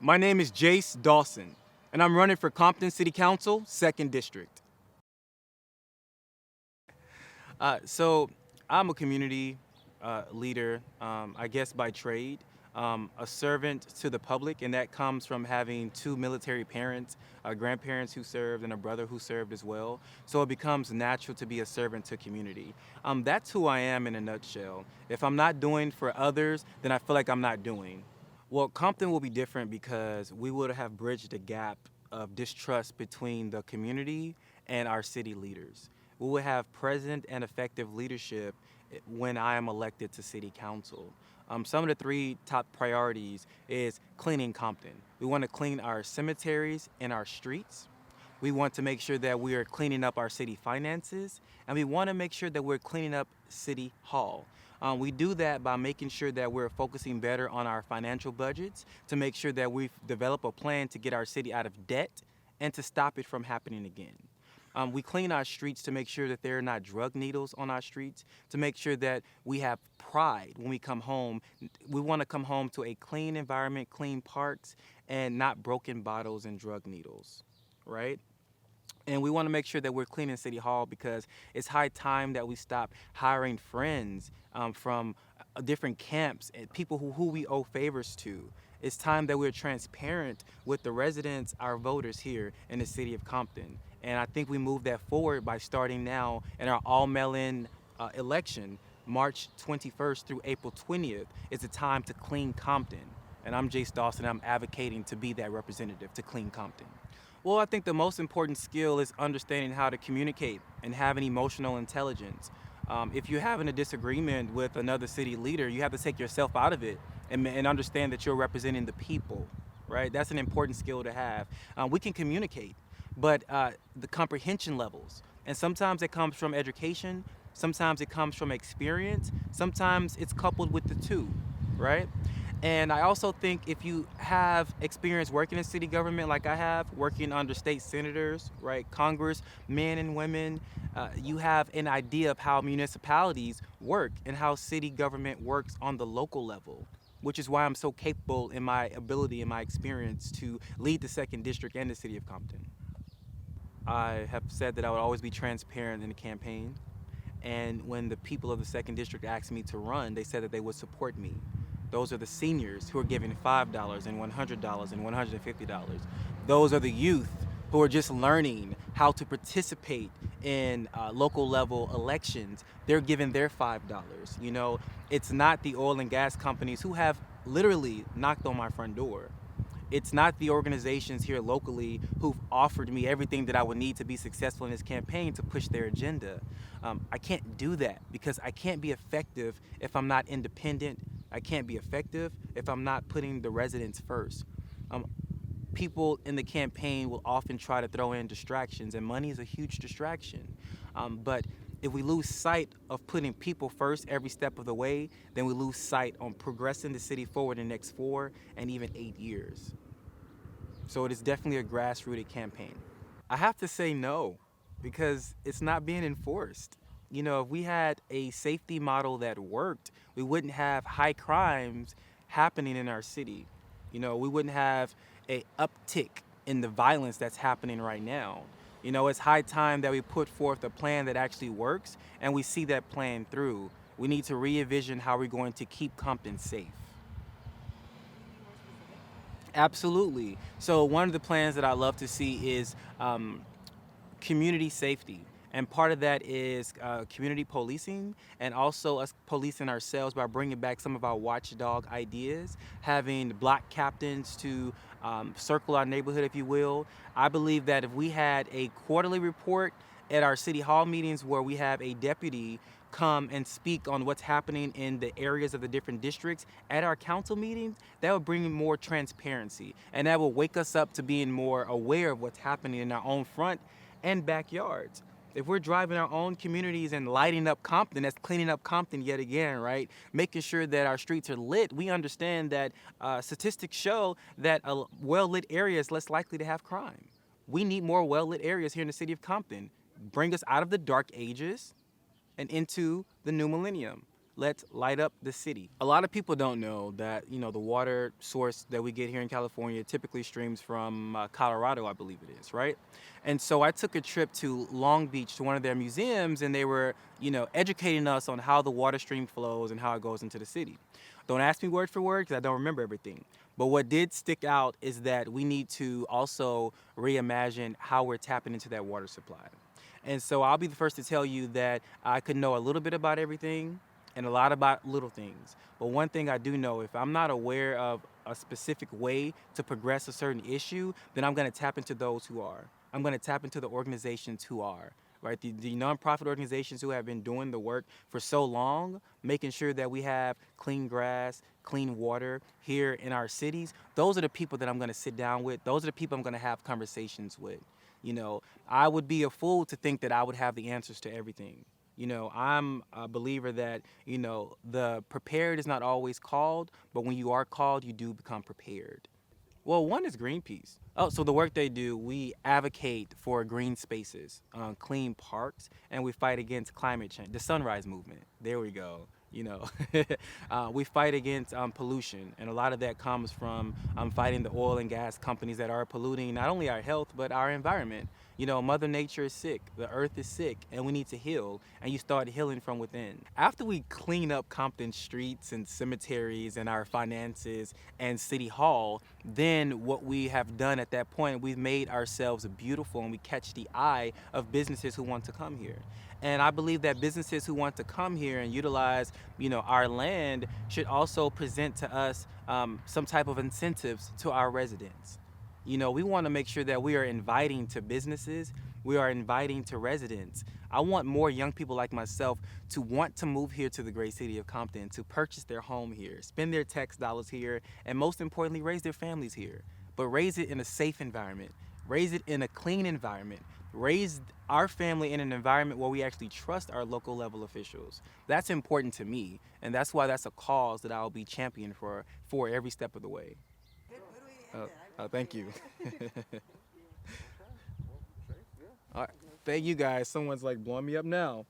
My name is Jace Dawson, and I'm running for Compton City Council, 2nd District. So I'm a community leader, I guess by trade, a servant to the public, and that comes from having two military parents, grandparents who served, and a brother who served as well. So it becomes natural to be a servant to community. That's who I am in a nutshell. If I'm not doing for others, then I feel like I'm not doing. Well, Compton will be different because we would have bridged the gap of distrust between the community and our city leaders. We will have present and effective leadership when I am elected to city council. Some of the three top priorities is cleaning Compton. We want to clean our cemeteries and our streets. We want to make sure that we are cleaning up our city finances, and we want to make sure that we're cleaning up City Hall. We do that by making sure that we're focusing better on our financial budgets to make sure that we've developed a plan to get our city out of debt and to stop it from happening again. We clean our streets to make sure that there are not drug needles on our streets, to make sure that we have pride when we come home. We want to come home to a clean environment, clean parks, and not broken bottles and drug needles, right? And we want to make sure that we're cleaning City Hall because it's high time that we stop hiring friends from different camps and people who we owe favors to. It's time that we're transparent with the residents, our voters here in the city of Compton. And I think we move that forward by starting now in our all mail-in election, March 21st through April 20th. It's a time to clean Compton. And I'm Jace Dawson. I'm advocating to be that representative to clean Compton. Well, I think the most important skill is understanding how to communicate and having emotional intelligence. If you're having a disagreement with another city leader, you have to take yourself out of it and understand that you're representing the people, right? That's an important skill to have. We can communicate, but the comprehension levels, and sometimes it comes from education, sometimes it comes from experience, sometimes it's coupled with the two, right? And I also think if you have experience working in city government like I have, working under state senators, right, Congress, men and women, you have an idea of how municipalities work and how city government works on the local level, which is why I'm so capable in my ability and my experience to lead the 2nd District and the city of Compton. I have said that I would always be transparent in the campaign. And when the people of the 2nd District asked me to run, they said that they would support me. Those are the seniors who are giving $5 and $100 and $150. Those are the youth who are just learning how to participate in local level elections. They're giving their $5. You know, it's not the oil and gas companies who have literally knocked on my front door. It's not the organizations here locally who've offered me everything that I would need to be successful in this campaign to push their agenda. I can't do that because I can't be effective if I'm not independent. I can't be effective if I'm not putting the residents first. People in the campaign will often try to throw in distractions, and money is a huge distraction. But if we lose sight of putting people first every step of the way, then we lose sight on progressing the city forward in the next 4 and even 8 years. So it is definitely a grassrooted campaign. I have to say no, because it's not being enforced. You know, if we had a safety model that worked, we wouldn't have high crimes happening in our city. You know, we wouldn't have a uptick in the violence that's happening right now. You know, it's high time that we put forth a plan that actually works and we see that plan through. We need to re-envision how we're going to keep Compton safe. Absolutely. So one of the plans that I love to see is community safety. And part of that is community policing and also us policing ourselves by bringing back some of our watchdog ideas, having block captains to circle our neighborhood, if you will. I believe that if we had a quarterly report at our city hall meetings where we have a deputy come and speak on what's happening in the areas of the different districts at our council meetings, that would bring more transparency and that will wake us up to being more aware of what's happening in our own front and backyards. If we're driving our own communities and lighting up Compton, that's cleaning up Compton yet again, right? Making sure that our streets are lit. We understand that statistics show that a well-lit area is less likely to have crime. We need more well-lit areas here in the city of Compton. Bring us out of the dark ages and into the new millennium. Let's light up the city. A lot of people don't know that, the water source that we get here in California typically streams from Colorado, I believe it is, right? And so I took a trip to Long Beach to one of their museums, and they were, educating us on how the water stream flows and how it goes into the city. Don't ask me word for word because I don't remember everything. But what did stick out is that we need to also reimagine how we're tapping into that water supply. And so I'll be the first to tell you that I could know a little bit about everything and a lot about little things. But one thing I do know, if I'm not aware of a specific way to progress a certain issue, then I'm going to tap into those who are. I'm going to tap into the organizations who are. Right, the nonprofit organizations who have been doing the work for so long, making sure that we have clean grass, clean water here in our cities. Those are the people that I'm going to sit down with. Those are the people I'm going to have conversations with. I would be a fool to think that I would have the answers to everything. I'm a believer that, the prepared is not always called, but when you are called, you do become prepared. Well, one is Greenpeace. Oh, so the work they do, we advocate for green spaces, clean parks, and we fight against climate change. The Sunrise Movement. There we go. We fight against pollution, and a lot of that comes from fighting the oil and gas companies that are polluting not only our health but our environment. Mother Nature is sick, the earth is sick, and we need to heal, and you start healing from within. After we clean up Compton streets and cemeteries and our finances and City Hall, then what we have done at that point, we've made ourselves beautiful and we catch the eye of businesses who want to come here. And I believe that businesses who want to come here and utilize, our land should also present to us some type of incentives to our residents. We want to make sure that we are inviting to businesses, we are inviting to residents. I want more young people like myself to want to move here to the great city of Compton, to purchase their home here, spend their tax dollars here, and most importantly, raise their families here. But raise it in a safe environment, raise it in a clean environment, raise our family in an environment where we actually trust our local level officials. That's important to me, and that's why that's a cause that I'll be championing for every step of the way. Thank you. All right. Thank you guys. Someone's like blowing me up now.